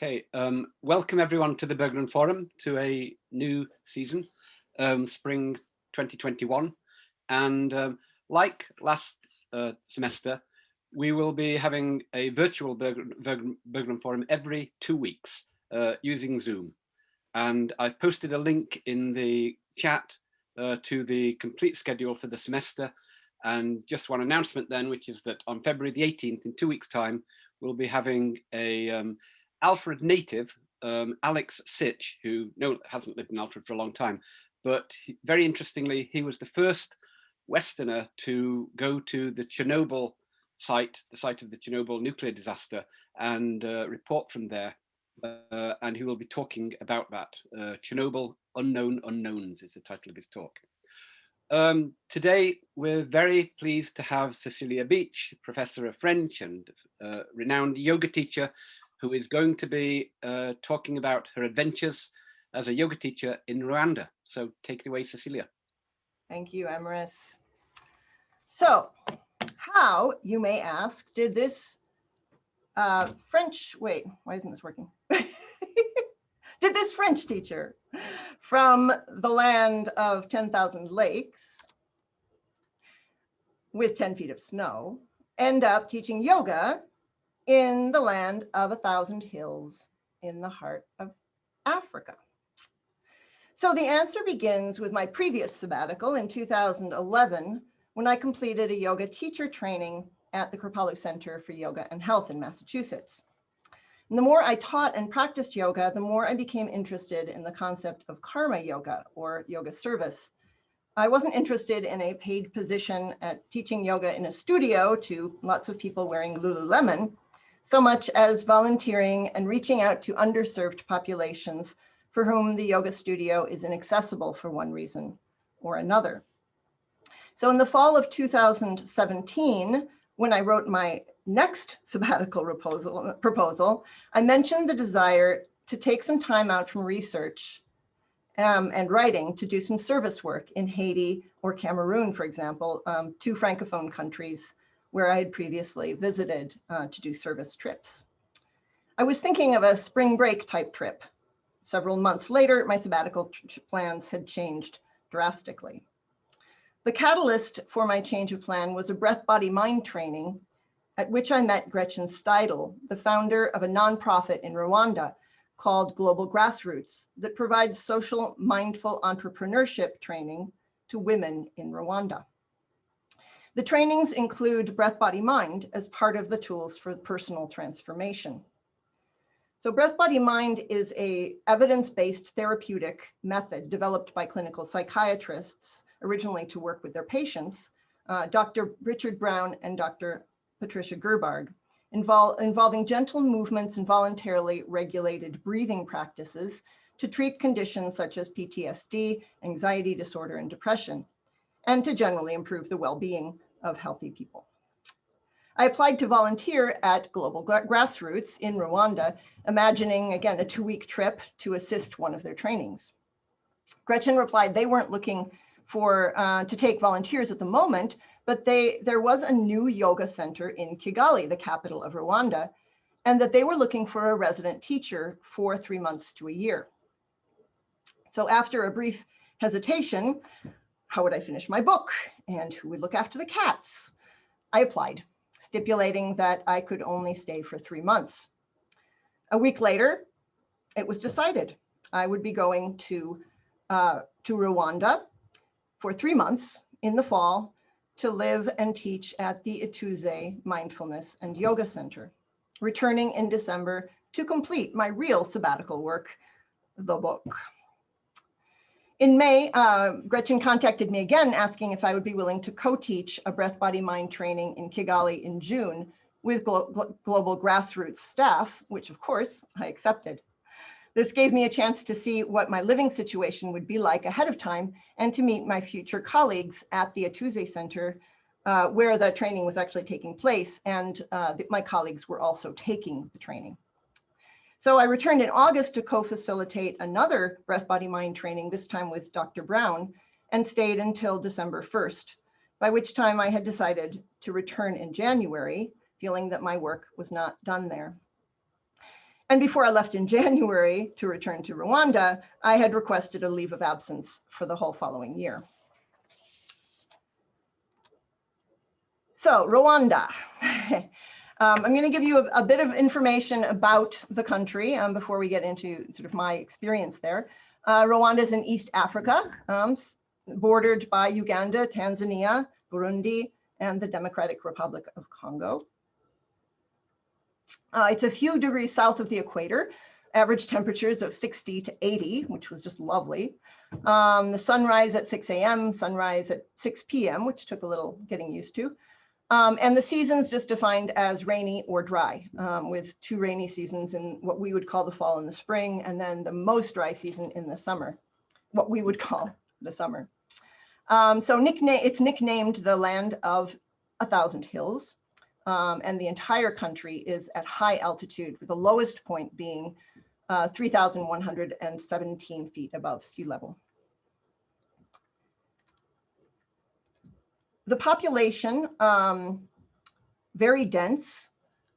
Okay, welcome everyone to the Bergman Forum, to a new season, spring 2021. And like last semester, we will be having a virtual Bergman Forum every 2 weeks using Zoom. And I've posted a link in the chat to the complete schedule for the semester. And just one announcement then, which is that on February the 18th, in 2 weeks' time, we'll be having a Alfred native, Alex Sitch, who hasn't lived in Alfred for a long time, but very interestingly, he was the first Westerner to go to the Chernobyl site, the site of the Chernobyl nuclear disaster, and report from there. And he will be talking about that. Chernobyl Unknown Unknowns is the title of his talk. Today, we're very pleased to have Cecilia Beach, Professor of French and renowned yoga teacher, who is going to be talking about her adventures as a yoga teacher in Rwanda. So take it away, Cecilia. Thank you, Amaris. So how, you may ask, did this French, wait, why isn't this working? Did this French teacher from the land of 10,000 lakes with 10 feet of snow end up teaching yoga in the land of 1,000 hills in the heart of Africa? So the answer begins with my previous sabbatical in 2011, when I completed a yoga teacher training at the Kripalu Center for Yoga and Health in Massachusetts. And the more I taught and practiced yoga, the more I became interested in the concept of karma yoga, or yoga service. I wasn't interested in a paid position at teaching yoga in a studio to lots of people wearing Lululemon, so much as volunteering and reaching out to underserved populations for whom the yoga studio is inaccessible for one reason or another. So in the fall of 2017, when I wrote my next sabbatical proposal, I mentioned the desire to take some time out from research and writing to do some service work in Haiti or Cameroon, for example, two Francophone countries where I had previously visited to do service trips. I was thinking of a spring break type trip. Several months later, my sabbatical plans had changed drastically. The catalyst for my change of plan was a breath, body, mind training at which I met Gretchen Steidl, the founder of a nonprofit in Rwanda called Global Grassroots that provides social mindful entrepreneurship training to women in Rwanda. The trainings include breath, body, mind as part of the tools for personal transformation. So breath, body, mind is an evidence-based therapeutic method developed by clinical psychiatrists, originally to work with their patients, Dr. Richard Brown and Dr. Patricia Gerbarg, involving gentle movements and voluntarily regulated breathing practices to treat conditions such as PTSD, anxiety disorder, and depression, and to generally improve the well-being of healthy people. I applied to volunteer at Global Grassroots in Rwanda, imagining, again, a 2-week trip to assist one of their trainings. Gretchen replied they weren't looking to take volunteers at the moment, but there was a new yoga center in Kigali, the capital of Rwanda, and that they were looking for a resident teacher for 3 months to a year. So after a brief hesitation, how would I finish my book? And who would look after the cats? I applied, stipulating that I could only stay for 3 months. A week later, it was decided I would be going to Rwanda for 3 months in the fall to live and teach at the Ituze Mindfulness and Yoga Center, returning in December to complete my real sabbatical work, the book. In May, Gretchen contacted me again, asking if I would be willing to co-teach a breath, body, mind training in Kigali in June with Global Grassroots staff, which of course I accepted. This gave me a chance to see what my living situation would be like ahead of time and to meet my future colleagues at the Ituze Center, where the training was actually taking place, and my colleagues were also taking the training. So I returned in August to co-facilitate another breath, body, mind training, this time with Dr. Brown, and stayed until December 1st, by which time I had decided to return in January, feeling that my work was not done there. And before I left in January to return to Rwanda, I had requested a leave of absence for the whole following year. So Rwanda. I'm going to give you a bit of information about the country before we get into sort of my experience there. Rwanda is in East Africa, bordered by Uganda, Tanzania, Burundi, and the Democratic Republic of Congo. It's a few degrees south of the equator, average temperatures of 60 to 80, which was just lovely. The sunrise at 6 a.m., sunrise at 6 p.m., which took a little getting used to. And the seasons just defined as rainy or dry, with 2 rainy seasons in what we would call the fall and the spring, and then the most dry season in the summer, what we would call the summer. So it's nicknamed the land of 1,000 hills. And the entire country is at high altitude, with the lowest point being 3,117 feet above sea level. The population, very dense.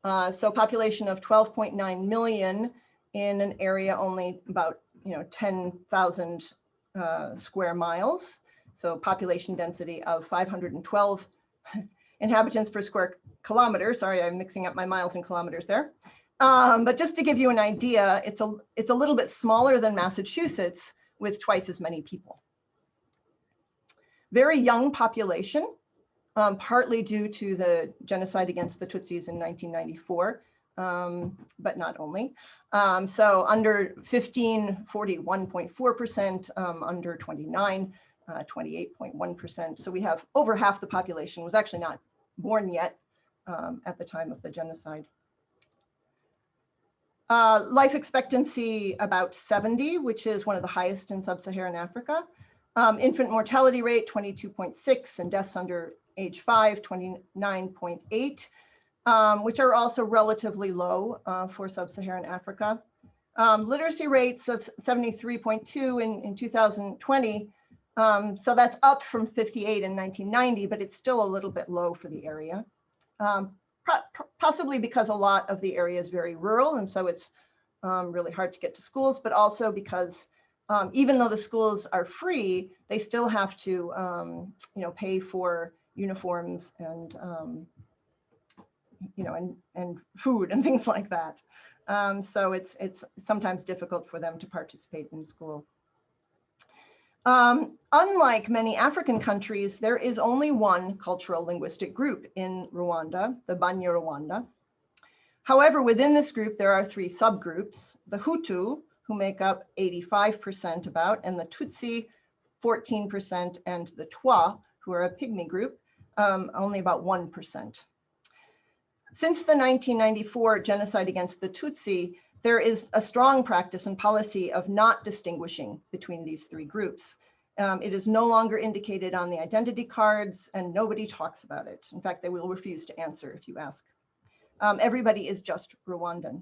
So population of 12.9 million in an area only about 10,000 square miles. So population density of 512 inhabitants per square kilometer. Sorry, I'm mixing up my miles and kilometers there. But just to give you an idea, it's a little bit smaller than Massachusetts with twice as many people. Very young population, partly due to the genocide against the Tutsis in 1994, but not only. So under 15, 41.4%, under 29, 28.1%. So we have over half the population was actually not born yet at the time of the genocide. Life expectancy about 70, which is one of the highest in sub-Saharan Africa. Infant mortality rate 22.6, and deaths under age 5, 29.8, which are also relatively low for sub-Saharan Africa. Literacy rates of 73.2 in 2020. So that's up from 58 in 1990, but it's still a little bit low for the area. Possibly because a lot of the area is very rural, and so it's really hard to get to schools, but also because even though the schools are free, they still have to pay for uniforms and and food and things like that. So it's sometimes difficult for them to participate in school. Unlike many African countries, there is only one cultural linguistic group in Rwanda, the Banyarwanda. However, within this group, there are 3 subgroups: the Hutu, who make up 85% about, and the Tutsi, 14%, and the Twa, who are a pygmy group, only about 1%. Since the 1994 genocide against the Tutsi, there is a strong practice and policy of not distinguishing between these 3 groups. It is no longer indicated on the identity cards, and nobody talks about it. In fact, they will refuse to answer if you ask. Everybody is just Rwandan.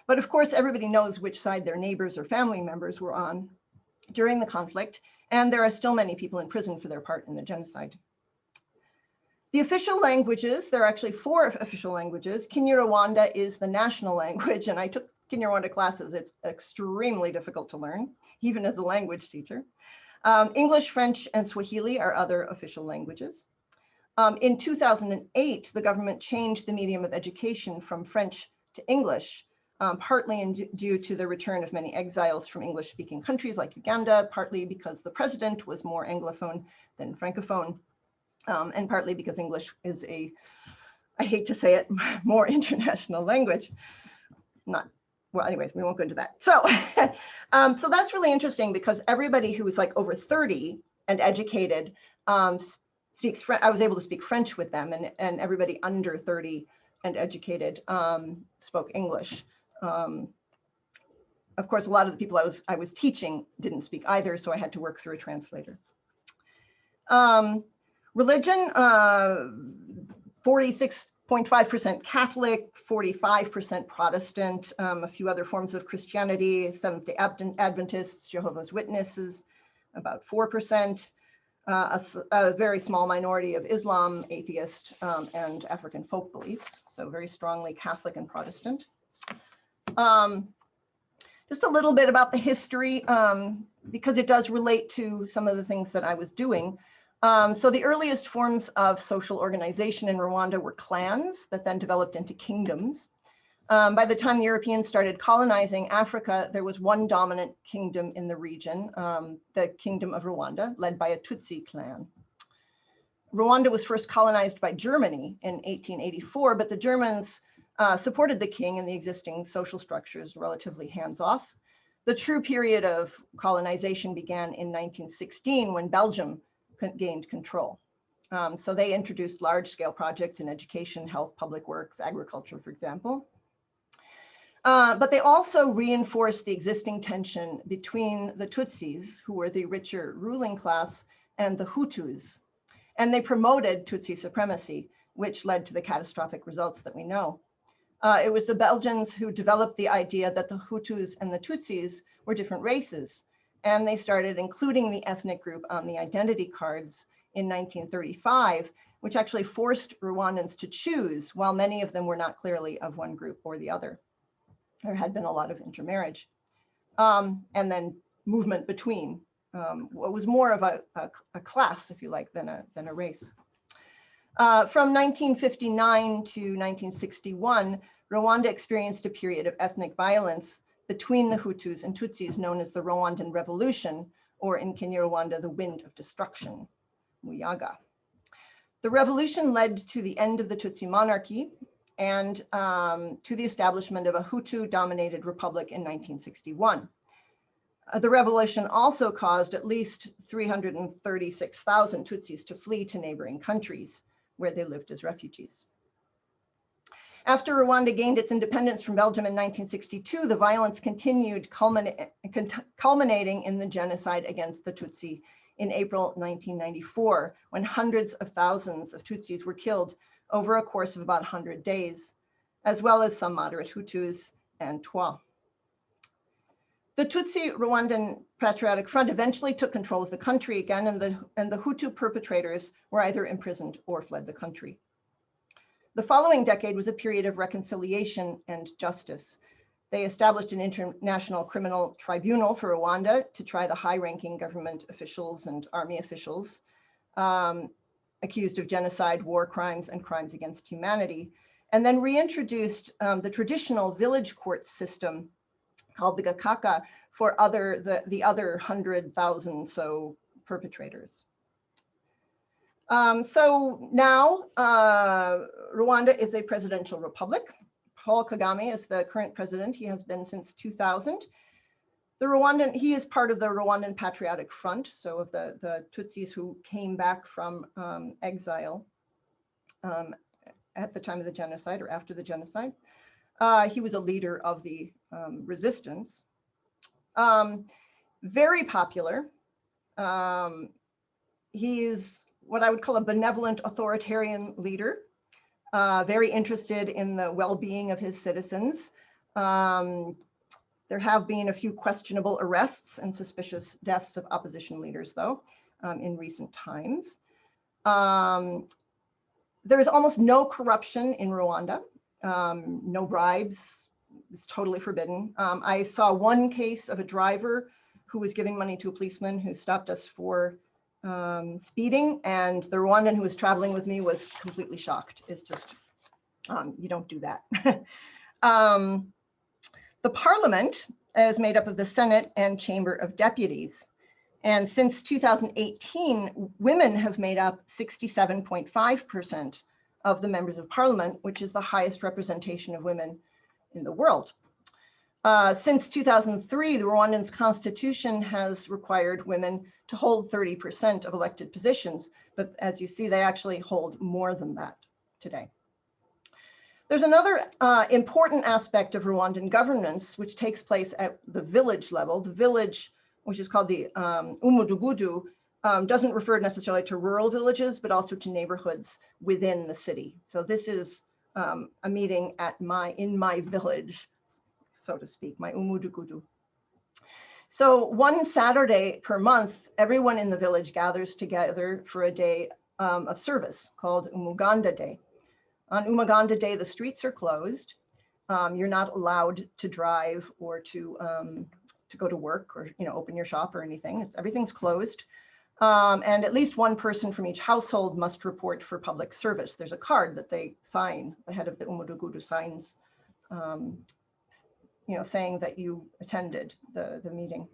But of course, everybody knows which side their neighbors or family members were on during the conflict, and there are still many people in prison for their part in the genocide. The official languages, there are actually 4 official languages. Kinyarwanda is the national language, and I took Kinyarwanda classes. It's extremely difficult to learn, even as a language teacher. English, French, and Swahili are other official languages. In 2008, the government changed the medium of education from French to English, partly due to the return of many exiles from English-speaking countries like Uganda, partly because the president was more Anglophone than Francophone, and partly because English is I hate to say it, more international language. Well, anyways, we won't go into that. So, so that's really interesting because everybody who was like over 30 and educated speaks French. I was able to speak French with them, and everybody under 30 and educated spoke English. Of course, a lot of the people I was teaching didn't speak either, so I had to work through a translator. Religion, 46.5% Catholic, 45% Protestant, a few other forms of Christianity, Seventh-day Adventists, Jehovah's Witnesses, about 4%, a very small minority of Islam, atheist, and African folk beliefs, so very strongly Catholic and Protestant. Just a little bit about the history, because it does relate to some of the things that I was doing. So the earliest forms of social organization in Rwanda were clans that then developed into kingdoms. By the time the Europeans started colonizing Africa, there was one dominant kingdom in the region, the Kingdom of Rwanda, led by a Tutsi clan. Rwanda was first colonized by Germany in 1884, but the Germans supported the king and the existing social structures relatively hands-off. The true period of colonization began in 1916 when Belgium gained control. So they introduced large-scale projects in education, health, public works, agriculture, for example. But they also reinforced the existing tension between the Tutsis, who were the richer ruling class, and the Hutus. And they promoted Tutsi supremacy, which led to the catastrophic results that we know. It was the Belgians who developed the idea that the Hutus and the Tutsis were different races. And they started including the ethnic group on the identity cards in 1935, which actually forced Rwandans to choose, while many of them were not clearly of one group or the other. There had been a lot of intermarriage. And then movement between what was more of a class, if you like, than a race. From 1959 to 1961, Rwanda experienced a period of ethnic violence between the Hutus and Tutsis known as the Rwandan Revolution, or in Kinyarwanda, the Wind of Destruction, Muyaga. The revolution led to the end of the Tutsi monarchy and to the establishment of a Hutu-dominated republic in 1961. The revolution also caused at least 336,000 Tutsis to flee to neighboring countries, where they lived as refugees. After Rwanda gained its independence from Belgium in 1962, the violence continued, culminating in the genocide against the Tutsi in April 1994, when hundreds of thousands of Tutsis were killed over a course of about 100 days, as well as some moderate Hutus and Twa. The Tutsi Rwandan Patriotic Front eventually took control of the country again, and the Hutu perpetrators were either imprisoned or fled the country. The following decade was a period of reconciliation and justice. They established an international criminal tribunal for Rwanda to try the high-ranking government officials and army officials accused of genocide, war crimes, and crimes against humanity, and then reintroduced the traditional village court system called the Gakaka for the other 100,000 so perpetrators. So now Rwanda is a presidential republic. Paul Kagame is the current president. He has been since 2000. He is part of the Rwandan Patriotic Front, so of the Tutsis who came back from exile at the time of the genocide or after the genocide. He was a leader of the resistance. Very popular. He's what I would call a benevolent authoritarian leader, very interested in the well-being of his citizens. There have been a few questionable arrests and suspicious deaths of opposition leaders, though, in recent times. There is almost no corruption in Rwanda, no bribes. It's totally forbidden. I saw one case of a driver who was giving money to a policeman who stopped us for speeding, and the Rwandan who was traveling with me was completely shocked. It's just, you don't do that. The parliament is made up of the Senate and Chamber of Deputies. And since 2018, women have made up 67.5% of the members of parliament, which is the highest representation of women in the world. Since 2003, the Rwandan's constitution has required women to hold 30% of elected positions, but as you see, they actually hold more than that today. There's another important aspect of Rwandan governance, which takes place at the village level. The village, which is called the umudugudu, doesn't refer necessarily to rural villages, but also to neighborhoods within the city. So this is a meeting at in my village, so to speak, my umudugudu. So one Saturday per month, everyone in the village gathers together for a day of service called Umuganda Day. On Umuganda Day, the streets are closed. You're not allowed to drive or to go to work or open your shop or anything. Everything's closed. And at least one person from each household must report for public service. There's a card that they sign, the head of the Umudugudu signs, saying that you attended the meeting.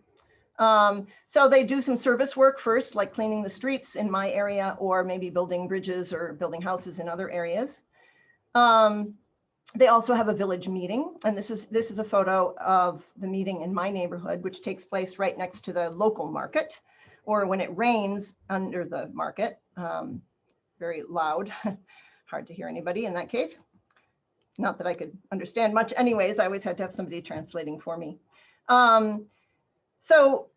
So they do some service work first, like cleaning the streets in my area, or maybe building bridges or building houses in other areas. They also have a village meeting, and this is a photo of the meeting in my neighborhood, which takes place right next to the local market, or when it rains, under the market. Very loud, hard to hear anybody in that case. Not that I could understand much anyways, I always had to have somebody translating for me. So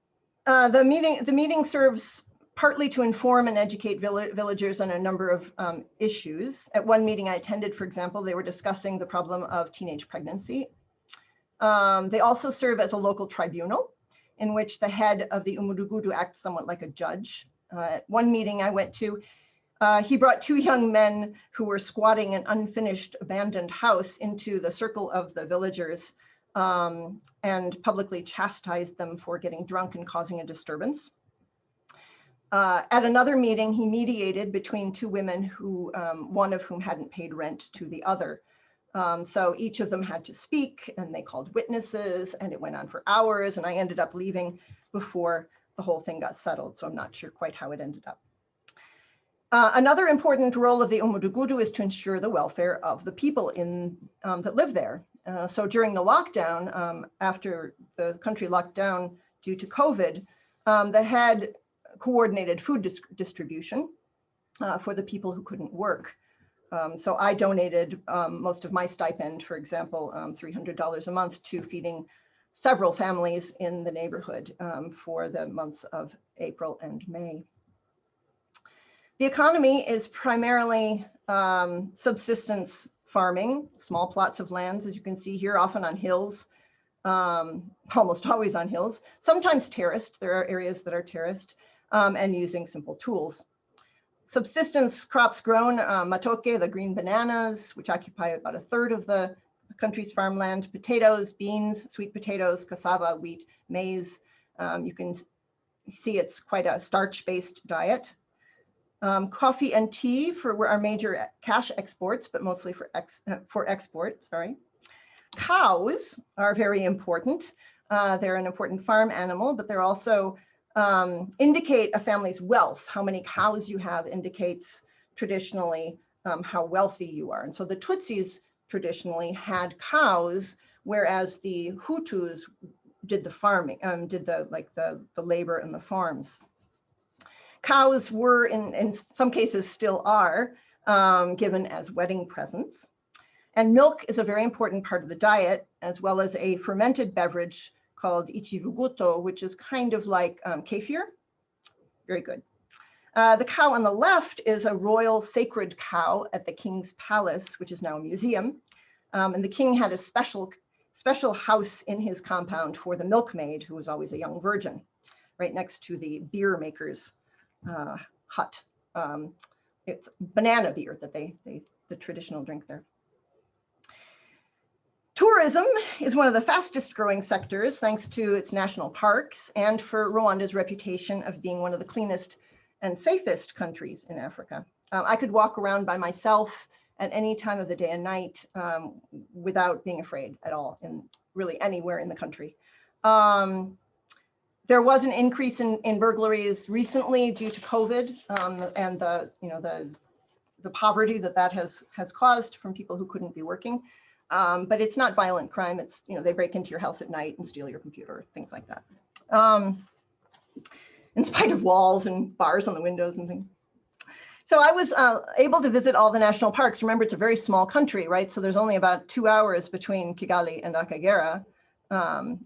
the meeting serves partly to inform and educate villagers on a number of issues. At one meeting I attended, for example, they were discussing the problem of teenage pregnancy. They also serve as a local tribunal in which the head of the Umudugudu acts somewhat like a judge. At one meeting I went to, he brought two young men who were squatting an unfinished abandoned house into the circle of the villagers and publicly chastised them for getting drunk and causing a disturbance. At another meeting, he mediated between two women who, one of whom hadn't paid rent to the other. So each of them had to speak, and they called witnesses, and it went on for hours, and I ended up leaving before the whole thing got settled, so I'm not sure quite how it ended up. Another important role of the Umudugudu is to ensure the welfare of the people that live there. So during the lockdown, after the country locked down due to COVID, they had coordinated food distribution for the people who couldn't work. So I donated most of my stipend, for example, $300 a month to feeding several families in the neighborhood for the months of April and May. The economy is primarily subsistence farming, small plots of lands, as you can see here, often on hills, almost always on hills, sometimes terraced. There are areas that are terraced, and using simple tools. Subsistence crops grown, matoke, the green bananas, which occupy about a third of the country's farmland, potatoes, beans, sweet potatoes, cassava, wheat, maize. You can see it's quite a starch-based diet. Coffee and tea for our major cash exports, but mostly for export, sorry. Cows are very important. They're an important farm animal, but they're also indicate a family's wealth. How many cows you have indicates traditionally how wealthy you are. And so the Tutsis traditionally had cows, whereas the Hutus did the farming, did the labor and the farms. Cows were, in some cases still are, given as wedding presents. And milk is a very important part of the diet, as well as a fermented beverage called ichivuguto, which is kind of like kefir. Very good. The cow on the left is a royal sacred cow at the king's palace, which is now a museum. And the king had a special house in his compound for the milkmaid, who was always a young virgin, right next to the beer maker's hut. It's banana beer that the traditional drink there. Tourism is one of the fastest growing sectors thanks to its national parks and for Rwanda's reputation of being one of the cleanest and safest countries in Africa. I could walk around by myself at any time of the day and night without being afraid at all, in really anywhere in the country. There was an increase in burglaries recently due to COVID and the poverty that has caused from people who couldn't be working. But it's not violent crime. It's, they break into your house at night and steal your computer, things like that. In spite of walls and bars on the windows and things. So I was able to visit all the national parks. Remember, it's a very small country, right? So there's only about 2 hours between Kigali and Akagera,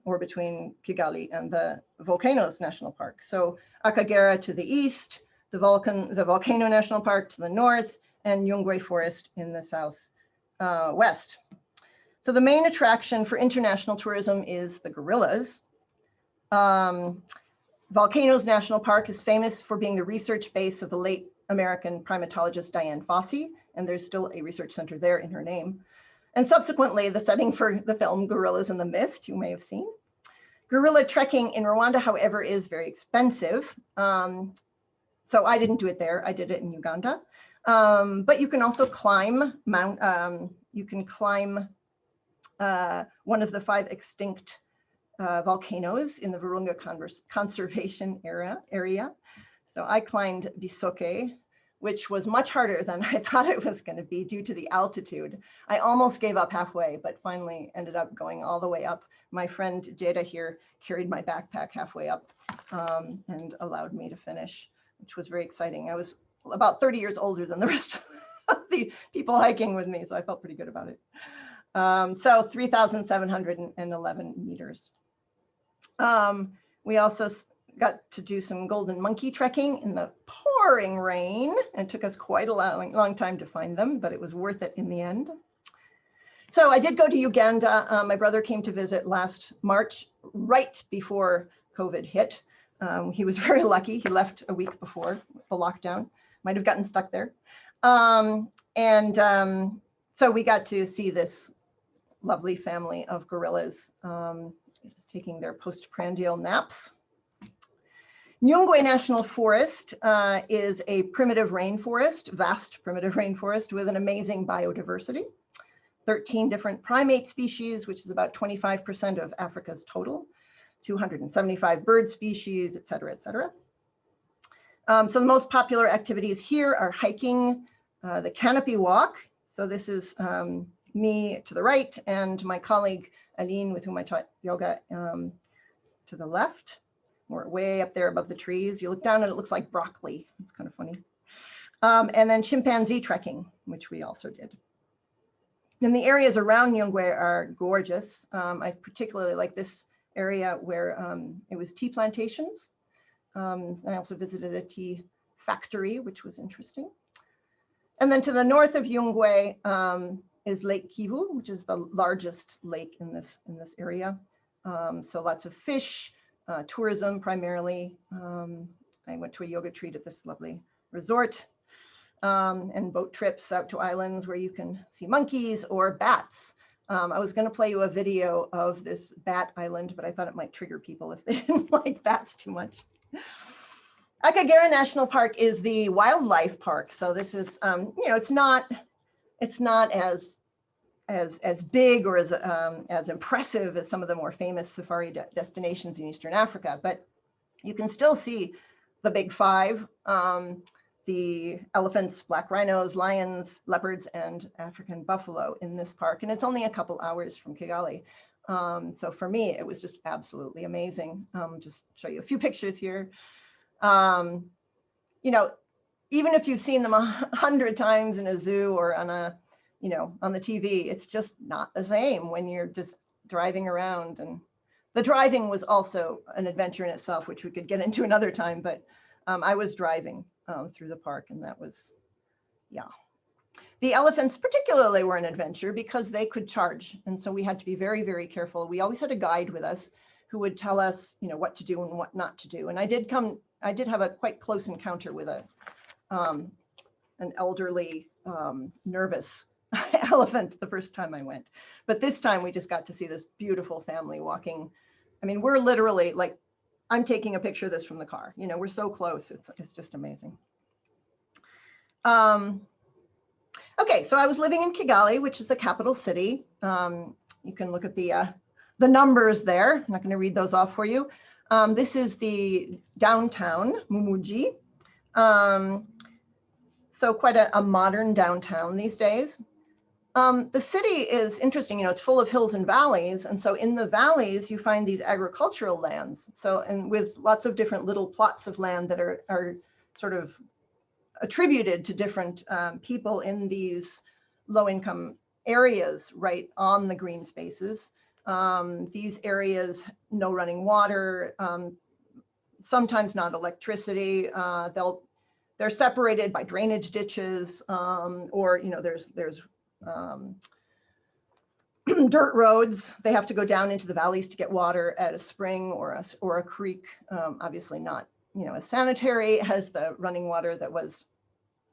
or between Kigali and the Volcanoes National Park. So Akagera to the east, the Volcano National Park to the north, and Nyungwe Forest in the south west. So the main attraction for international tourism is the gorillas. Volcanoes National Park is famous for being the research base of the late American primatologist Diane Fossey, and there's still a research center there in her name. And subsequently, the setting for the film Gorillas in the Mist, you may have seen. Gorilla trekking in Rwanda, however, is very expensive. So I didn't do it there. I did it in Uganda. But you can also climb one of the 5 extinct volcanoes in the Virunga Conservation area. So I climbed Bisoke, which was much harder than I thought it was going to be due to the altitude. I almost gave up halfway, but finally ended up going all the way up. My friend Jada here carried my backpack halfway up and allowed me to finish, which was very exciting. I was about 30 years older than the rest of the people hiking with me, so I felt pretty good about it. So 3,711 meters. We also got to do some golden monkey trekking in the pouring rain, and it took us quite a long time to find them, but it was worth it in the end. So I did go to Uganda. My brother came to visit last March, right before COVID hit. He was very lucky. He left a week before the lockdown. Might have gotten stuck there. So we got to see this lovely family of gorillas taking their postprandial naps. Nyungwe National Forest is a primitive rainforest, vast primitive rainforest with an amazing biodiversity. 13 different primate species, which is about 25% of Africa's total, 275 bird species, et cetera, et cetera. So the most popular activities here are hiking, the canopy walk. So this is me to the right and my colleague Aline, with whom I taught yoga, to the left. We're way up there above the trees. You look down and it looks like broccoli. It's kind of funny. And then chimpanzee trekking, which we also did. And the areas around Nyungwe are gorgeous. I particularly like this area where it was tea plantations. I also visited a tea factory, which was interesting. And then to the north of Nyungwe is Lake Kivu, which is the largest lake in this area. So lots of fish, tourism primarily. I went to a yoga retreat at this lovely resort, and boat trips out to islands where you can see monkeys or bats. I was going to play you a video of this bat island, but I thought it might trigger people if they didn't like bats too much. Akagera National Park is the wildlife park. So this is, it's not as big or as impressive as some of the more famous safari destinations in Eastern Africa, but you can still see the big 5, the elephants, black rhinos, lions, leopards, and African buffalo in this park. And it's only a couple hours from Kigali. So for me, it was just absolutely amazing. Just show you a few pictures here. Even if you've seen them 100 times in a zoo or on on the TV, it's just not the same when you're just driving around. And the driving was also an adventure in itself, which we could get into another time, but I was driving through the park, and that was, yeah. The elephants particularly were an adventure because they could charge. And so we had to be very, very careful. We always had a guide with us who would tell us, what to do and what not to do. And I did have a quite close encounter with an elderly, nervous elephant the first time I went. But this time we just got to see this beautiful family walking. I mean, we're literally like, I'm taking a picture of this from the car. We're so close. It's just amazing. Okay, so I was living in Kigali, which is the capital city. You can look at the numbers there. I'm not going to read those off for you. This is the downtown, Mumuji. So quite a modern downtown these days. The city is interesting, it's full of hills and valleys. And so in the valleys, you find these agricultural lands. So, and with lots of different little plots of land that are sort of attributed to different people in these low-income areas, right on the green spaces. These areas, no running water, sometimes not electricity. They're separated by drainage ditches, or there's dirt roads. They have to go down into the valleys to get water at a spring or a creek. Obviously not as sanitary as the running water that was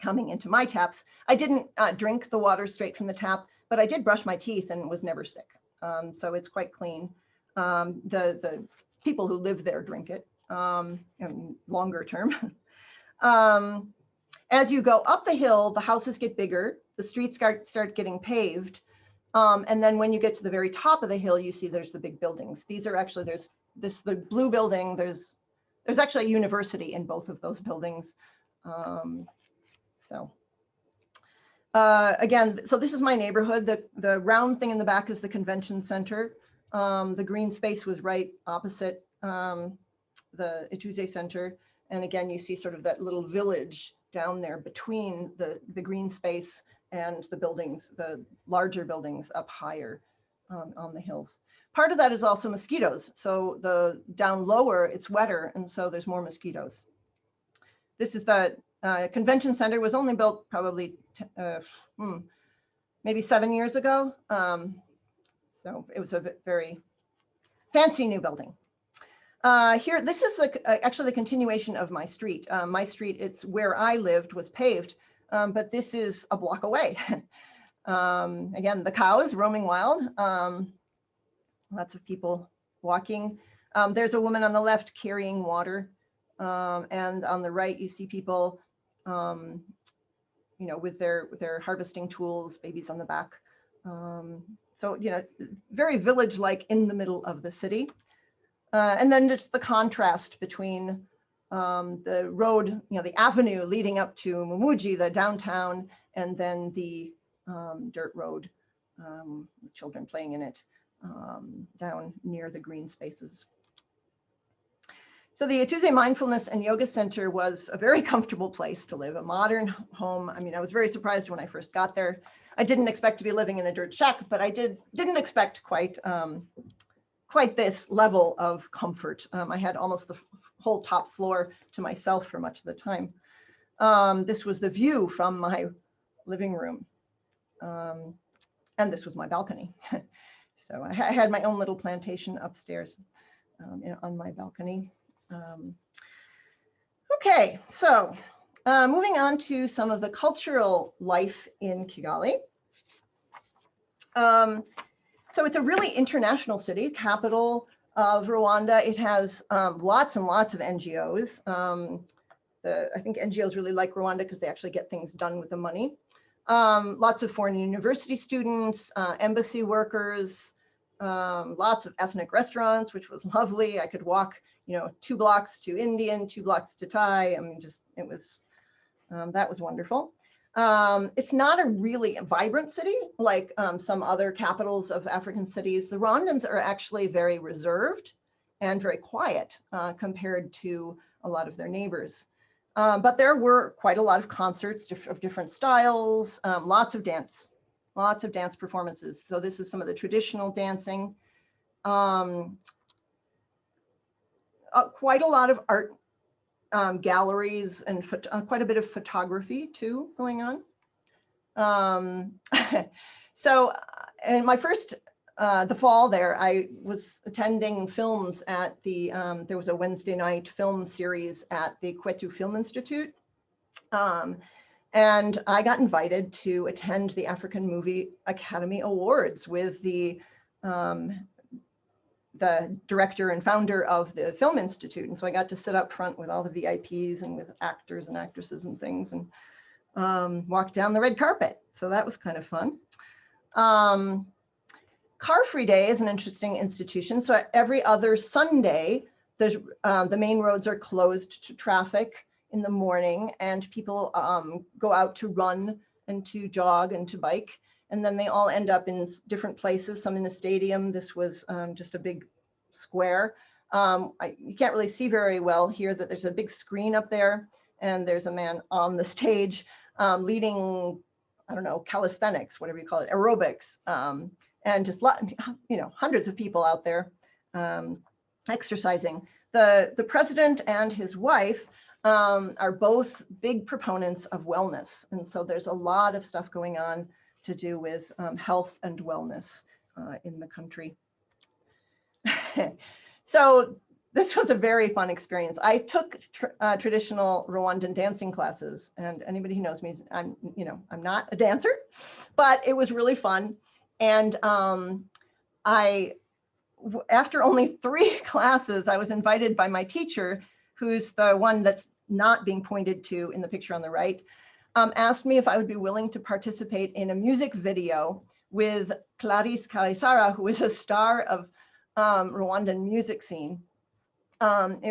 coming into my taps. I didn't drink the water straight from the tap. but I did brush my teeth and was never sick. So it's quite clean. The people who live there drink it longer term. As you go up the hill, the houses get bigger, the streets start getting paved. And then when you get to the very top of the hill, you see there's the big buildings. These are actually, there's the blue building, there's actually a university in both of those buildings. Again, so this is my neighborhood. The round thing in the back is the convention center. The green space was right opposite the Ituze Center. And again, you see sort of that little village down there between the green space and the buildings, the larger buildings up higher on the hills. Part of that is also mosquitoes. So the down lower, it's wetter, and so there's more mosquitoes. This is the convention center. Was only built probably maybe 7 years ago. So it was a very fancy new building. Here, this is actually the continuation of my street. My street, it's where I lived, was paved, but this is a block away. Again, the cows roaming wild. Lots of people walking. There's a woman on the left carrying water. And on the right, you see people, with their harvesting tools, babies on the back. So, very village-like in the middle of the city. And then just the contrast between the road, the avenue leading up to Mumuji, the downtown, and then the dirt road, with children playing in it, down near the green spaces. So the Ituze Mindfulness and Yoga Center was a very comfortable place to live, a modern home. I mean, I was very surprised when I first got there. I didn't expect to be living in a dirt shack, but I didn't expect quite this level of comfort. I had almost the whole top floor to myself for much of the time. This was the view from my living room. And this was my balcony. So I had my own little plantation upstairs on my balcony. Okay, so moving on to some of the cultural life in Kigali. So it's a really international city, capital of Rwanda. It has lots and lots of NGOs. I think NGOs really like Rwanda because they actually get things done with the money. Lots of foreign university students, embassy workers, lots of ethnic restaurants, which was lovely. I could walk, 2 blocks to Indian, 2 blocks to Thai. I mean, that was wonderful. It's not a really vibrant city like some other capitals of African cities. The Rwandans are actually very reserved and very quiet compared to a lot of their neighbors. But there were quite a lot of concerts of different styles, lots of dance performances. So this is some of the traditional dancing. Quite a lot of art galleries and quite a bit of photography too going on. So in my first, the fall there, I was attending films at there was a Wednesday night film series at the Kwetu Film Institute. And I got invited to attend the African Movie Academy Awards with the director and founder of the Film Institute. And so I got to sit up front with all the VIPs and with actors and actresses and things, and walk down the red carpet. So that was kind of fun. Car Free Day is an interesting institution. So every other Sunday, there's the main roads are closed to traffic in the morning, and people go out to run and to jog and to bike. And then they all end up in different places, some in a stadium. This was just a big square. You can't really see very well here that there's a big screen up there, and there's a man on the stage leading, I don't know, calisthenics, whatever you call it, aerobics, and just hundreds of people out there exercising. The president and his wife are both big proponents of wellness, and so there's a lot of stuff going on to do with health and wellness in the country. So this was a very fun experience. I took traditional Rwandan dancing classes, and anybody who knows me, I'm not a dancer, but it was really fun. And after only 3 classes, I was invited by my teacher, who's the one that's not being pointed to in the picture on the right, asked me if I would be willing to participate in a music video with Clarisse Kalisara, who is a star of Rwandan music scene.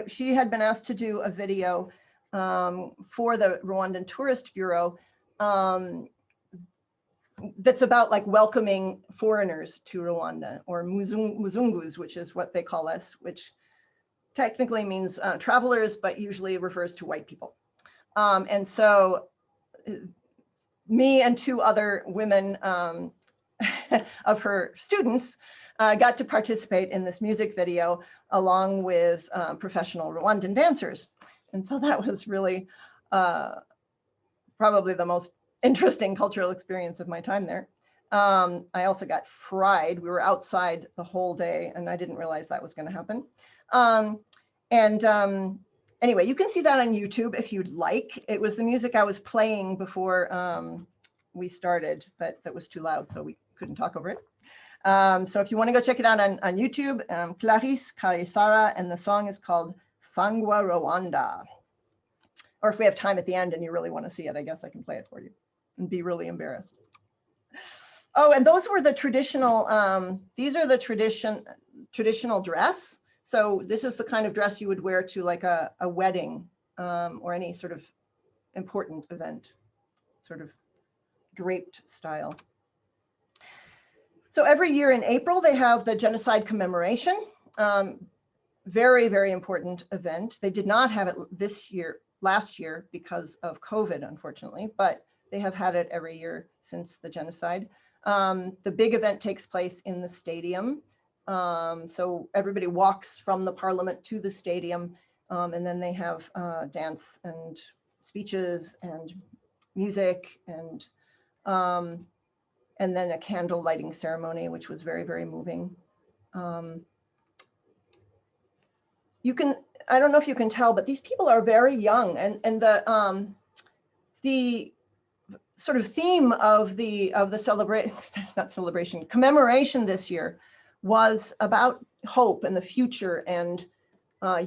She had been asked to do a video for the Rwandan Tourist Bureau that's about like welcoming foreigners to Rwanda, or muzungus, which is what they call us, which technically means travelers, but usually refers to white people. And so me and 2 other women of her students got to participate in this music video along with professional Rwandan dancers. And so that was really probably the most interesting cultural experience of my time there. I also got fried. We were outside the whole day, and I didn't realize that was going to happen. Anyway, you can see that on YouTube if you'd like. It was the music I was playing before we started, but that was too loud, so we couldn't talk over it. So if you want to go check it out on YouTube, Clarisse Kalisara, and the song is called Sangwa Rwanda. Or if we have time at the end and you really want to see it, I guess I can play it for you and be really embarrassed. Oh, and those were the traditional, these are the traditional dress. So this is the kind of dress you would wear to like a wedding or any sort of important event, sort of draped style. So every year in April, they have the genocide commemoration. Very, very important event. They did not have it last year because of COVID, unfortunately, but they have had it every year since the genocide. The big event takes place in the stadium. So everybody walks from the parliament to the stadium, and then they have dance and speeches and music and then a candle lighting ceremony, which was very, very moving. I don't know if you can tell, but these people are very young, and the sort of theme of the commemoration this year was about hope and the future and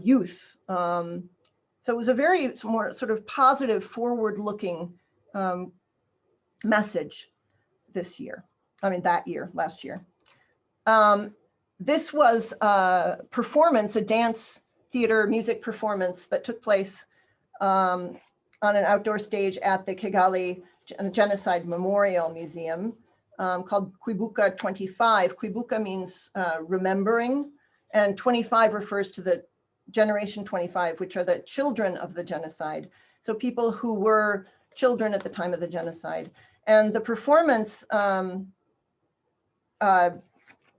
youth. So it was a very more sort of positive, forward-looking message this year. I mean, last year. This was a performance, a dance theater music performance that took place on an outdoor stage at the Kigali Genocide Memorial Museum called Kwibuka 25. Kwibuka means remembering, and 25 refers to the generation 25, which are the children of the genocide. So people who were children at the time of the genocide. And the performance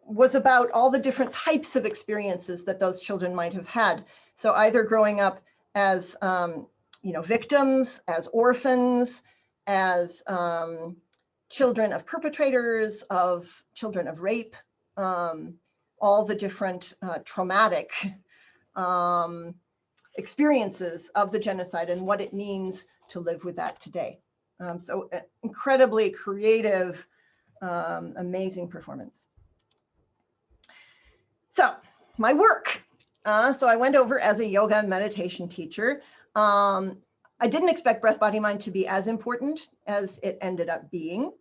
was about all the different types of experiences that those children might have had. So either growing up as victims, as orphans, as children of perpetrators, of children of rape, all the different traumatic experiences of the genocide and what it means to live with that today. So incredibly creative, amazing performance. So my work. So I went over as a yoga and meditation teacher. I didn't expect breath, body, mind to be as important as it ended up being.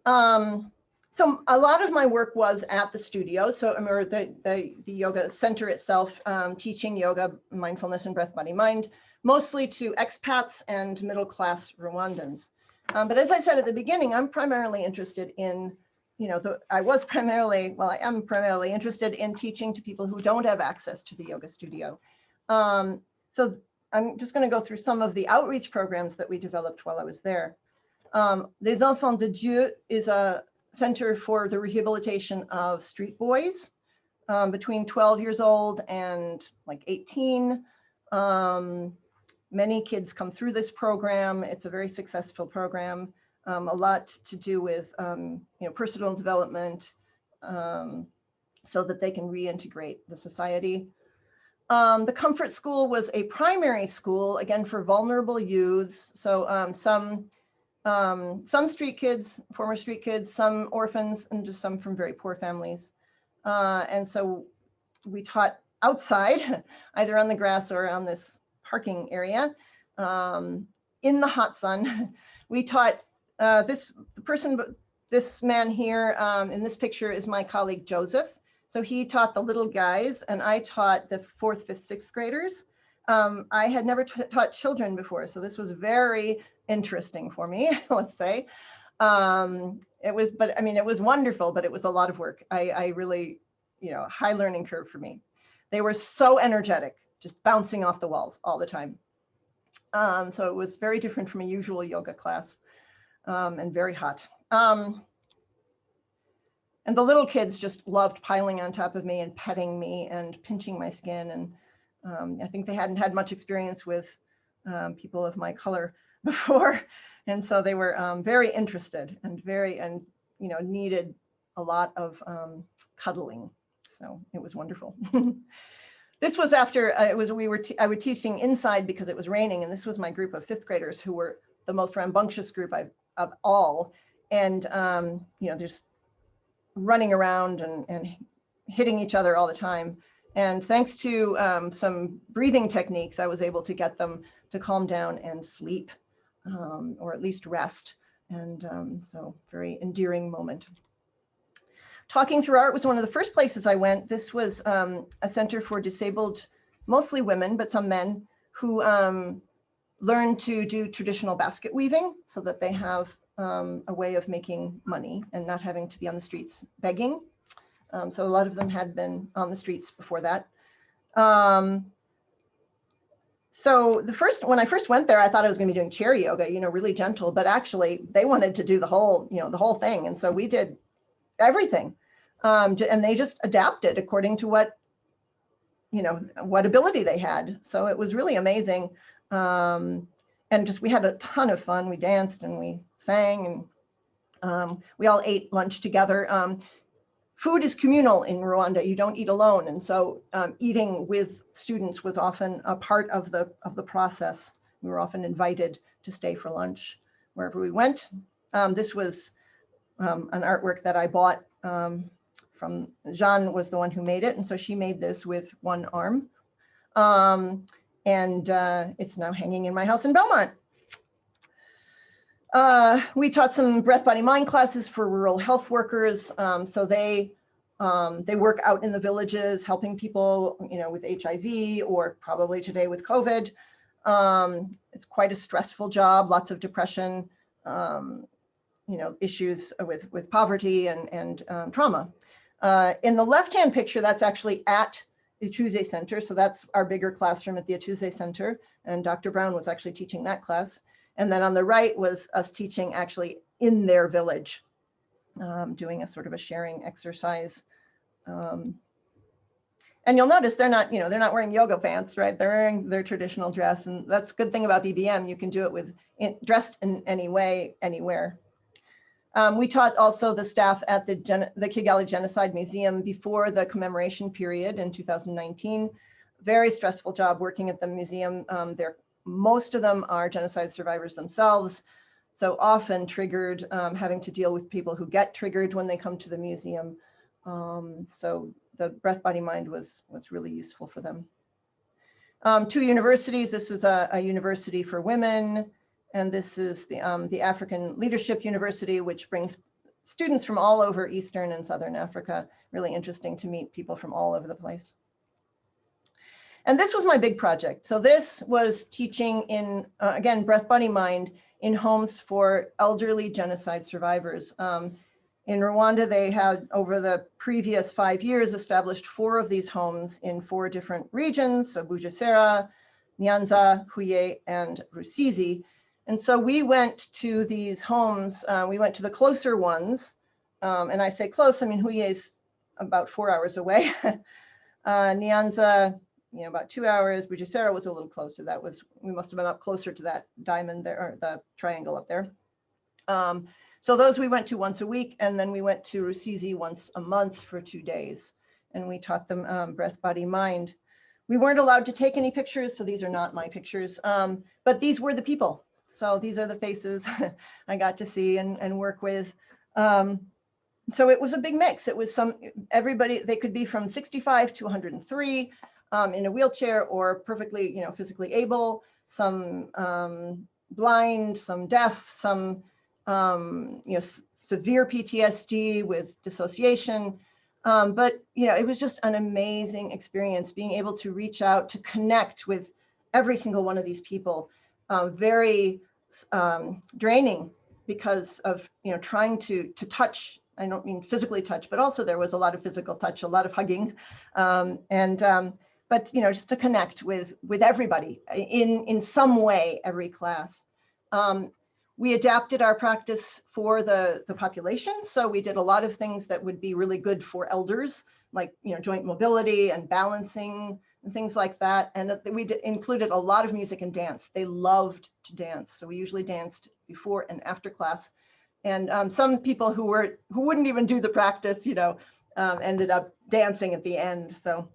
So a lot of my work was at the studio, or the yoga center itself, teaching yoga, mindfulness, and breath, body, mind, mostly to expats and middle-class Rwandans. But as I said at the beginning, I'm primarily interested in, I am primarily interested in teaching to people who don't have access to the yoga studio. So I'm just going to go through some of the outreach programs that we developed while I was there. Les Enfants de Dieu is a center for the rehabilitation of street boys between 12 years old and like 18. Many kids come through this program. It's a very successful program. A lot to do with personal development so that they can reintegrate the society. The Comfort School was a primary school, again, for vulnerable youths. So some street kids, former street kids, some orphans, and just some from very poor families. And so we taught outside, either on the grass or on this parking area, in the hot sun. We taught this man here in this picture is my colleague Joseph. So he taught the little guys and I taught the 4th, 5th, 6th graders. I had never taught children before, so this was very interesting for me, let's say. It was wonderful, but it was a lot of work. I really, high learning curve for me. They were so energetic, just bouncing off the walls all the time. So it was very different from a usual yoga class, and very hot. And the little kids just loved piling on top of me and petting me and pinching my skin. And I think they hadn't had much experience with people of my color before. And so they were very interested and needed a lot of cuddling. So it was wonderful. This was after I was teaching inside because it was raining, and this was my group of 5th graders who were the most rambunctious group of all. And just running around and hitting each other all the time. And thanks to some breathing techniques, I was able to get them to calm down and sleep, or at least rest. And so very endearing moment. Talking Through Art was one of the first places I went. This was a center for disabled, mostly women, but some men, who learn to do traditional basket weaving so that they have a way of making money and not having to be on the streets begging. So a lot of them had been on the streets before that. So when I first went there, I thought I was going to be doing chair yoga, really gentle, but actually they wanted to do the whole thing. And so we did everything. And they just adapted according to what ability they had. So it was really amazing. And we had a ton of fun. We danced and we sang, and we all ate lunch together. Food is communal in Rwanda. You don't eat alone. And so eating with students was often a part of the process. We were often invited to stay for lunch wherever we went. This was an artwork that I bought from Jeanne, was the one who made it. And so she made this with one arm. And it's now hanging in my house in Belmont. We taught some breath, body, mind classes for rural health workers. So they work out in the villages, helping people, with HIV, or probably today with COVID. It's quite a stressful job, lots of depression, issues with poverty and trauma. In the left-hand picture, that's actually at the Ituze Center. So that's our bigger classroom at the Ituze Center. And Dr. Brown was actually teaching that class. And then on the right was us teaching actually in their village, doing a sort of a sharing exercise. And you'll notice they're not wearing yoga pants, right? They're wearing their traditional dress. And that's a good thing about BBM. You can do it dressed in any way, anywhere. We taught also the staff at the Kigali Genocide Museum before the commemoration period in 2019. Very stressful job working at the museum. Most of them are genocide survivors themselves, so often triggered, having to deal with people who get triggered when they come to the museum. So the breath, body, mind was really useful for them. 2 universities. This is a university for women. And this is the African Leadership University, which brings students from all over Eastern and Southern Africa. Really interesting to meet people from all over the place. And this was my big project. So this was teaching in, again, breath, body, mind in homes for elderly genocide survivors. In Rwanda, they had, over the previous 5 years, established 4 of these homes in 4 different regions, so Bugesera, Nyanza, Huye, and Rusizi. And so we went to these homes, we went to the closer ones, and I say close, I mean Huye is about 4 hours away. Nyanza, about 2 hours. Bugesera was a little closer. We must have been up closer to that diamond there, or the triangle up there. So those we went to once a week, and then we went to Rusizi once a month for 2 days, and we taught them breath, body, mind. We weren't allowed to take any pictures, so these are not my pictures, but these were the people. So these are the faces I got to see and work with. So it was a big mix. It was everybody, they could be from 65 to 103 in a wheelchair or perfectly, physically able, some blind, some deaf, some, severe PTSD with dissociation. But, it was just an amazing experience being able to reach out to connect with every single one of these people. Very draining because of, trying to touch. I don't mean physically touch, but also there was a lot of physical touch, a lot of hugging, but just to connect with everybody in some way, every class. We adapted our practice for the population, so we did a lot of things that would be really good for elders, like joint mobility and balancing and things like that. And we included a lot of music and dance. They loved to dance, so we usually danced before and after class. And some people who wouldn't even do the practice, ended up dancing at the end. So,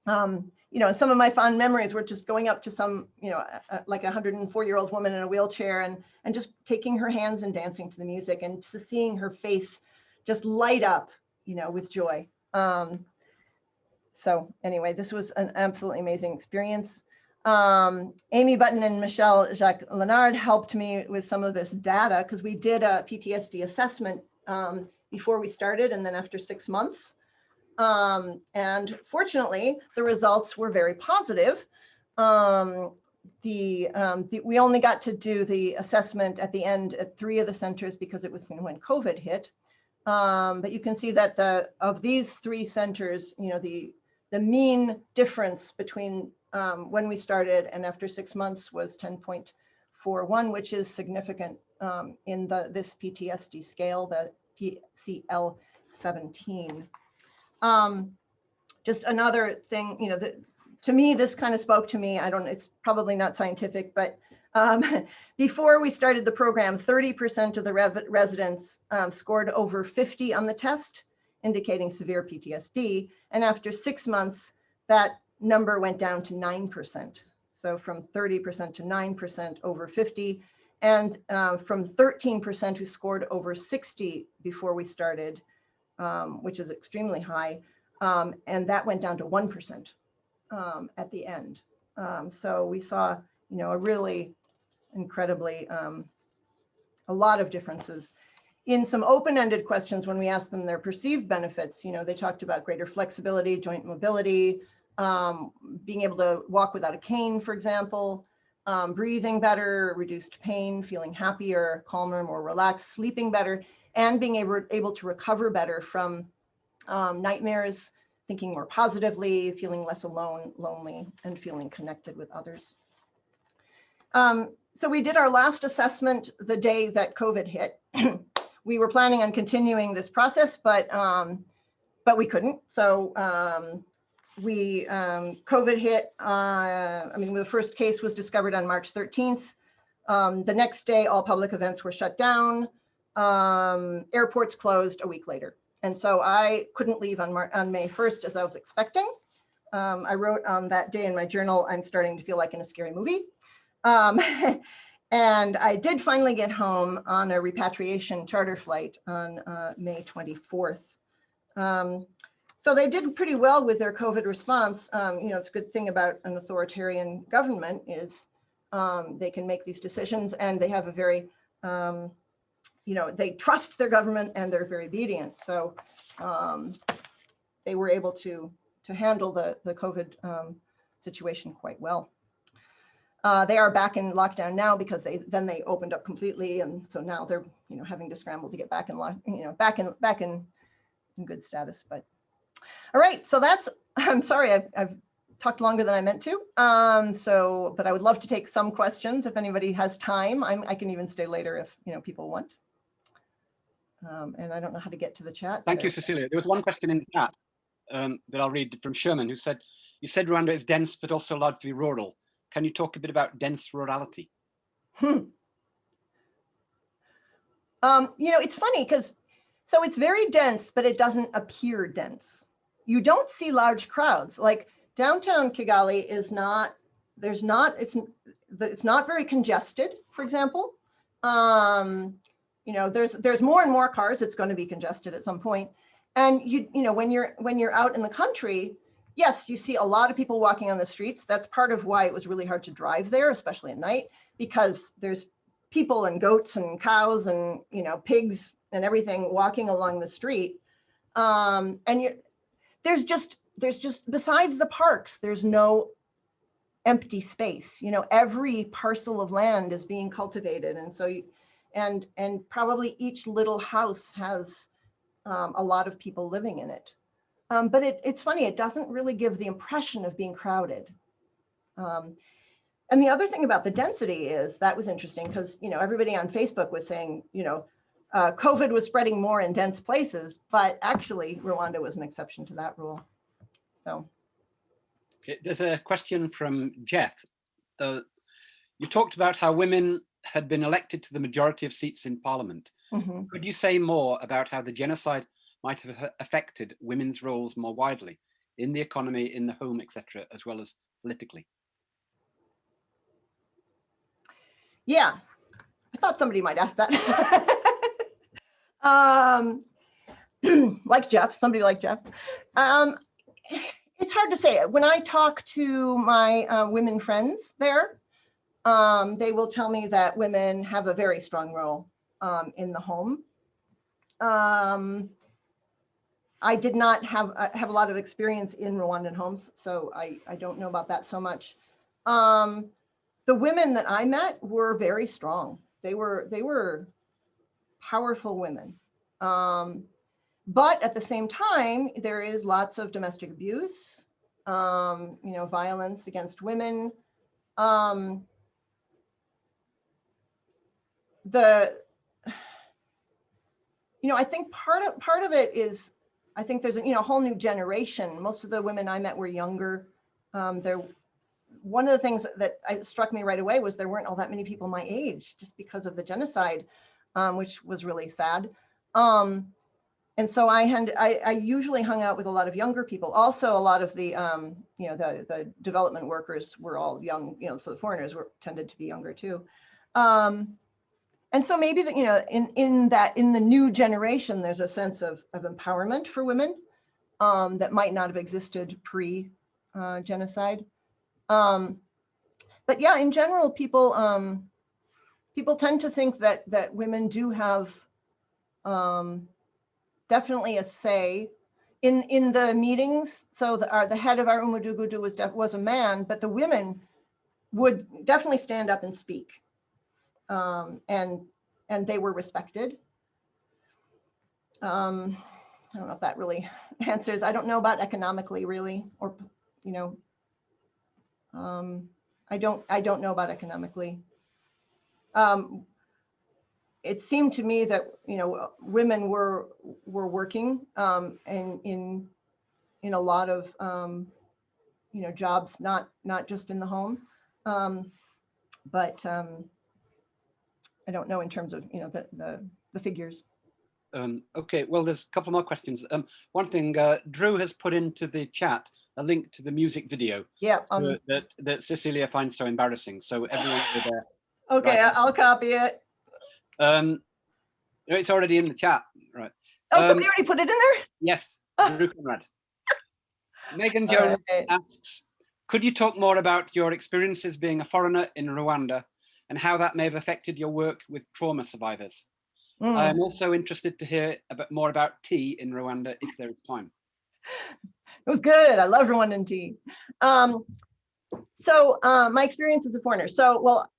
and some of my fond memories were just going up to some, like a 104-year-old woman in a wheelchair and just taking her hands and dancing to the music and just seeing her face just light up, with joy. So anyway, this was an absolutely amazing experience. Amy Button and Michelle Jacques Lenard helped me with some of this data because we did a PTSD assessment before we started and then after 6 months. And fortunately, the results were very positive. We only got to do the assessment at the end at 3 of the centers because it was when COVID hit. But you can see that of these 3 centers, the mean difference between when we started and after 6 months was 10.41, which is significant in this PTSD scale, the PCL-17. Just another thing, to me, this kind of spoke to me. It's probably not scientific, but before we started the program, 30% of the residents scored over 50 on the test, indicating severe PTSD. And after 6 months, that number went down to 9%. So from 30% to 9% over 50, and from 13% who scored over 60 before we started, which is extremely high. And that went down to 1% at the end. So we saw, a really incredibly, a lot of differences. In some open-ended questions, when we asked them their perceived benefits, they talked about greater flexibility, joint mobility, being able to walk without a cane, for example, breathing better, reduced pain, feeling happier, calmer, more relaxed, sleeping better, and being able to recover better from nightmares, thinking more positively, feeling less alone, lonely, and feeling connected with others. So we did our last assessment the day that COVID hit. We were planning on continuing this process, but we couldn't. So COVID hit. The first case was discovered on March 13th. The next day, all public events were shut down. Airports closed a week later. And so I couldn't leave on May 1st as I was expecting. I wrote on that day in my journal, I'm starting to feel like in a scary movie. And I did finally get home on a repatriation charter flight on May 24th. So they did pretty well with their COVID response. It's a good thing about an authoritarian government is they can make these decisions and they have a very, they trust their government and they're very obedient. So they were able to handle the COVID situation quite well. They are back in lockdown now because they opened up completely, and so now they're having to scramble to get back in back in good status. But all right, so that's. I'm sorry, I've talked longer than I meant to. But I would love to take some questions if anybody has time. I can even stay later if people want. And I don't know how to get to the chat. Thank you, Cecilia. There was one question in the chat that I'll read from Sherman, who said, "You said Rwanda is dense but also largely rural. Can you talk a bit about dense rurality?" It's funny because it's very dense, but it doesn't appear dense. You don't see large crowds. Like Downtown Kigali is not, it's not very congested, for example. There's more and more cars. It's going to be congested at some point. And when you're out in the country, yes, you see a lot of people walking on the streets. That's part of why it was really hard to drive there, especially at night, because there's people and goats and cows and pigs and everything walking along the street. There's just besides the parks, there's no empty space. Every parcel of land is being cultivated, and so and probably each little house has a lot of people living in it. But it's funny, it doesn't really give the impression of being crowded. And the other thing about the density is, that was interesting because everybody on Facebook was saying COVID was spreading more in dense places, but actually Rwanda was an exception to that rule. So. Okay, there's a question from Jeff. You talked about how women had been elected to the majority of seats in parliament. Mm-hmm. Could you say more about how the genocide might have affected women's roles more widely in the economy, in the home, etc., as well as politically? Yeah, I thought somebody might ask that. Somebody like Jeff. It's hard to say. When I talk to my women friends there, they will tell me that women have a very strong role in the home. I did not have a lot of experience in Rwandan homes, so I don't know about that so much. The women that I met were very strong. They were powerful women. But at the same time, there is lots of domestic abuse, violence against women. I think part of it is, I think there's a whole new generation. Most of the women I met were younger. One of the things that struck me right away was there weren't all that many people my age, just because of the genocide, which was really sad. And so I usually hung out with a lot of younger people. Also, a lot of the the development workers were all young. So the foreigners tended to be younger too. And so maybe that in the new generation, there's a sense of empowerment for women that might not have existed pre-genocide. But yeah, in general, people tend to think that women do have definitely a say in the meetings. So the head of our Umudugudu was a man, but the women would definitely stand up and speak, and they were respected. I don't know if that really answers. I don't know about economically, really, or I don't know about economically. It seemed to me that women were working and in a lot of jobs, not just in the home, but I don't know in terms of the figures. Okay, well, there's a couple more questions. One thing, Drew has put into the chat a link to the music video. Yeah. That Cecilia finds so embarrassing. So everyone over there. Okay, right, I'll copy it. It's already in the chat, right? Oh, somebody already put it in there? Yes, Drew Conrad. Megan Jones asks, could you talk more about your experiences being a foreigner in Rwanda and how that may have affected your work with trauma survivors? I am also interested to hear more about tea in Rwanda if there is time. It was good. I love Rwandan tea. So my experience as a foreigner. So, well,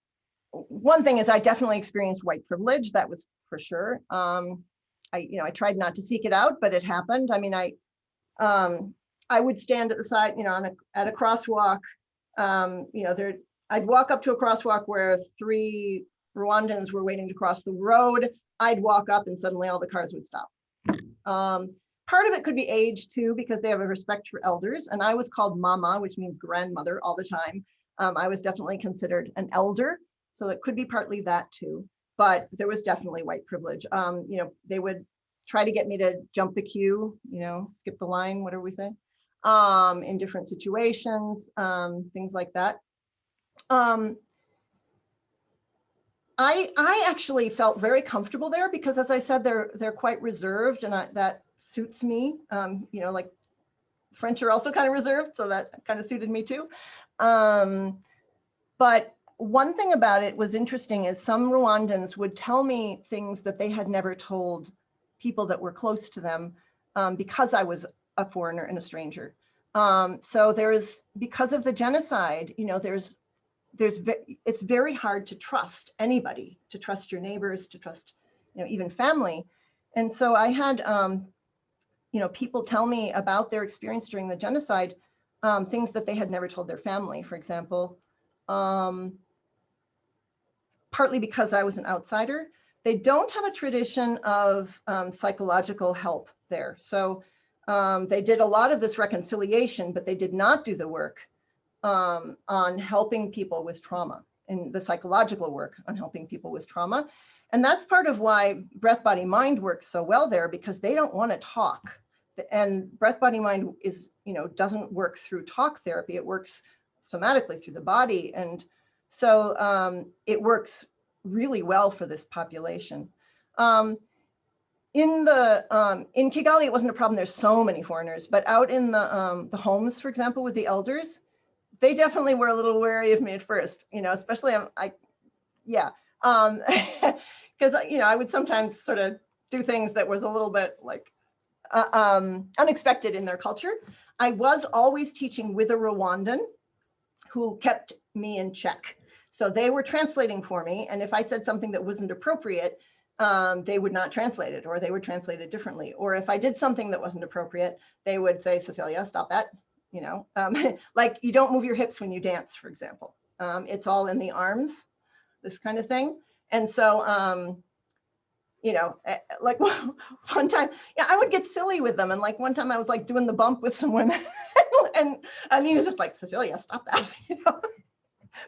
one thing is I definitely experienced white privilege. That was for sure. I tried not to seek it out, but it happened. I mean, I would stand at the side, at a crosswalk. I'd walk up to a crosswalk where 3 Rwandans were waiting to cross the road. I'd walk up and suddenly all the cars would stop. Part of it could be age too, because they have a respect for elders. And I was called mama, which means grandmother, all the time. I was definitely considered an elder. So it could be partly that too. But there was definitely white privilege. They would try to get me to jump the queue, skip the line, whatever we say. in different situations, things like that. I actually felt very comfortable there because, as I said, they're quite reserved, and that suits me. You know, like French are also kind of reserved, so that kind of suited me too. But one thing about it was interesting is some Rwandans would tell me things that they had never told people that were close to them, because I was a foreigner and a stranger. So because of the genocide, you know, it's very hard to trust anybody, to trust your neighbors, to trust, you know, even family. And so I had, you know, people tell me about their experience during the genocide, things that they had never told their family, for example. Partly because I was an outsider. They don't have a tradition of psychological help there. So they did a lot of this reconciliation, but they did not do the work on helping people with trauma, and the psychological work on helping people with trauma. And that's part of why breath, body, mind works so well there, because they don't want to talk. And breath, body, mind is, you know, doesn't work through talk therapy. It works somatically through the body. And so it works really well for this population. In Kigali, it wasn't a problem. There's so many foreigners, but out in the homes, for example, with the elders, they definitely were a little wary of me at first, you know, especially because you know, I would sometimes sort of do things that was a little bit like unexpected in their culture. I was always teaching with a Rwandan who kept me in check. So they were translating for me. And if I said something that wasn't appropriate, they would not translate it, or they would translate it differently. Or if I did something that wasn't appropriate, they would say, Cecilia, stop that. You know, like you don't move your hips when you dance, for example. It's all in the arms, this kind of thing. And so, you know, like one time, yeah, I would get silly with them. And like one time I was like doing the bump with some women and he was just like, Cecilia, stop that. You know?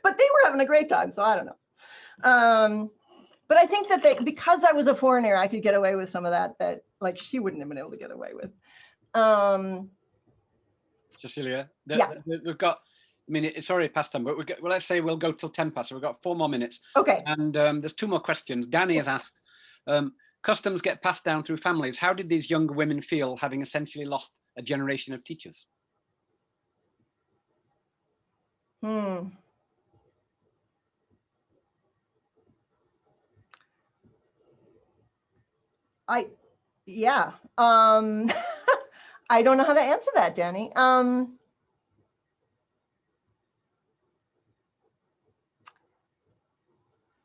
But they were having a great time, so I don't know. But I think that because I was a foreigner, I could get away with some of that like she wouldn't have been able to get away with. Cecilia, yeah. We've got, I mean, it's already past time, but well, let's say we'll go till 10 past, so we've got 4 more minutes. Okay. And there's 2 more questions. Danny has asked, customs get passed down through families. How did these younger women feel having essentially lost a generation of teachers? Yeah. I don't know how to answer that, Danny.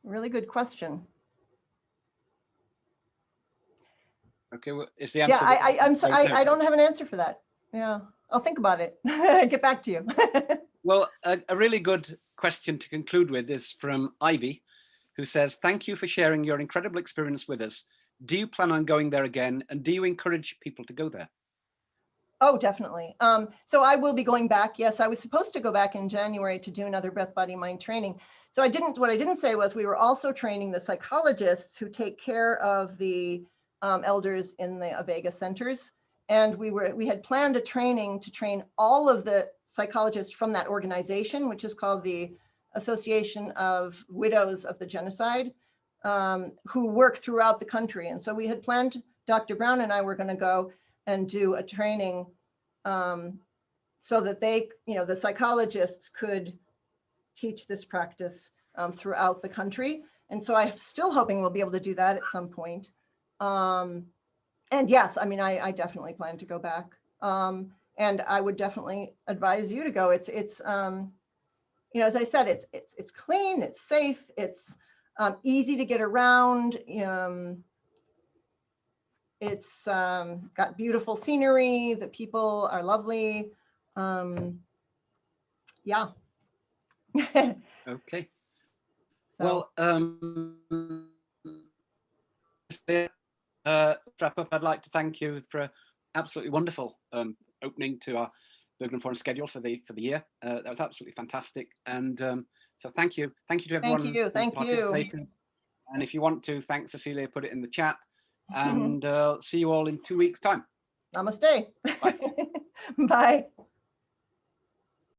Really good question. Okay, well, is the answer? Yeah, I'm sorry, I don't have an answer for that. Yeah, I'll think about it. Get back to you. Well, a really good question to conclude with is from Ivy, who says, thank you for sharing your incredible experience with us. Do you plan on going there again? And do you encourage people to go there? Oh, definitely. So I will be going back. Yes, I was supposed to go back in January to do another breath, body, mind training. So what I didn't say was we were also training the psychologists who take care of the elders in the Avega centers. And we had planned a training to train all of the psychologists from that organization, which is called the Association of Widows of the Genocide, who work throughout the country. And so we had planned, Dr. Brown and I were going to go and do a training so that they, you know, the psychologists could teach this practice throughout the country. And so I'm still hoping we'll be able to do that at some point. And yes, I mean, I definitely plan to go back. And I would definitely advise you to go. It's you know, as I said, it's clean, it's safe, it's easy to get around. It's got beautiful scenery. The people are lovely. Yeah. Okay. So. Well, wrap up. I'd like to thank you for an absolutely wonderful opening to our Bergman Forum schedule for the year. That was absolutely fantastic. And so thank you to everyone who participated. And if you want to thank Cecilia, put it in the chat. And see you all in 2 weeks' time. Namaste. Bye. Bye.